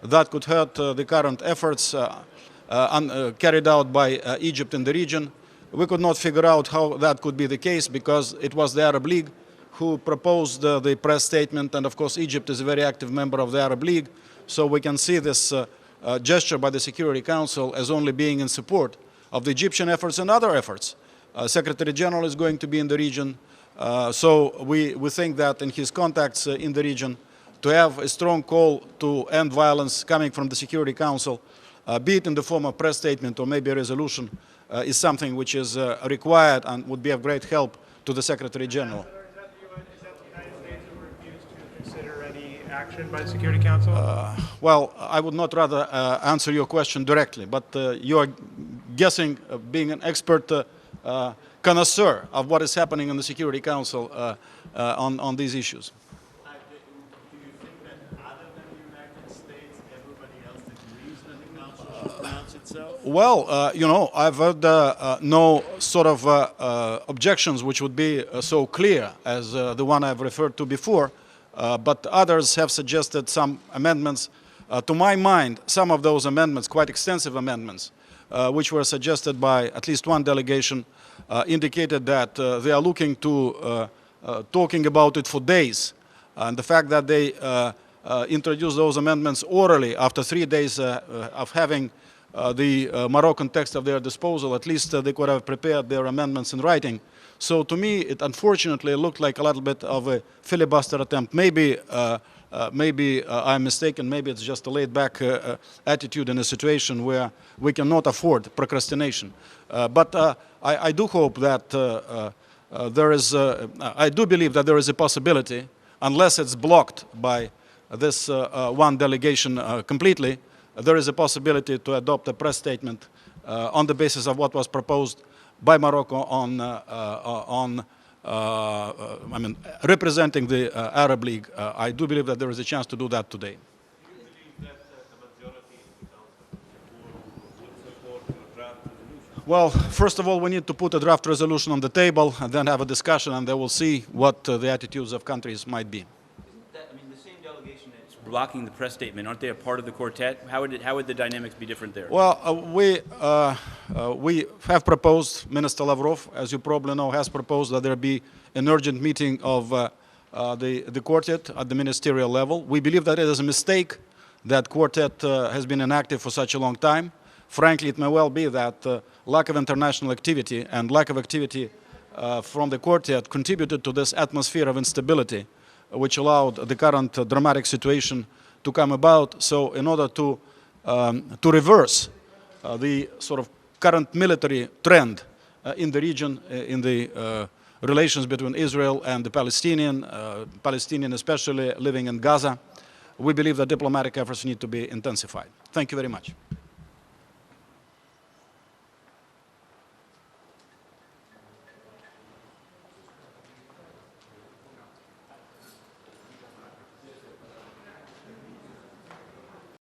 that could hurt the current efforts carried out by Egypt in the region. We could not figure out how that could be the case because it was the Arab League who proposed the press statement, and of course Egypt is a very active member of the Arab League, so we can see this gesture by the Security Council as only being in support of the Egyptian efforts and other efforts. Secretary General is going to be in the region, so we think that in his contacts in the region, to have a strong call to end violence coming from the Security Council, be it in the form of press statement or maybe a resolution, is something which is required and would be of great help to the Secretary General. Is that the United States who refused to consider any action by the Security Council? Well, I would not rather answer your question directly, but you are guessing, being an expert connoisseur of what is happening in the Security Council on these issues. Do you think that other than the United States, everybody else agrees that the Council should pronounce itself? Well, you know, I've heard no sort of objections which would be so clear as the one I've referred to before, but others have suggested some amendments. To my mind, some of those amendments, quite extensive amendments, which were suggested by at least one delegation, indicated that they are looking to talking about it for days. And the fact that they introduced those amendments orally after 3 days of having the Moroccan text at their disposal, at least they could have prepared their amendments in writing. So to me, it unfortunately looked like a little bit of a filibuster attempt. Maybe I'm mistaken. Maybe it's just a laid-back attitude in a situation where we cannot afford procrastination. But I do hope that there is. I do believe that there is a possibility, unless it's blocked by this one delegation completely, there is a possibility to adopt a press statement on the basis of what was proposed by Morocco I mean, representing the Arab League. I do believe that there is a chance to do that today. Do you believe that the majority in the Council would support a draft resolution? Well, first of all, we need to put a draft resolution on the table and then have a discussion, and then we'll see what the attitudes of countries might be. Isn't that, I mean, the same delegation that's blocking the press statement, aren't they a part of the quartet? How would the dynamics be different there? Well, we have proposed, Minister Lavrov, as you probably know, has proposed that there be an urgent meeting of the quartet at the ministerial level. We believe that it is a mistake that quartet has been inactive for such a long time. Frankly, it may well be that lack of international activity and lack of activity from the quartet contributed to this atmosphere of instability, which allowed the current dramatic situation to come about. So in order to reverse the sort of current military trend in the region, in the relations between Israel and the Palestinian especially living in Gaza, we believe that diplomatic efforts need to be intensified. Thank you very much.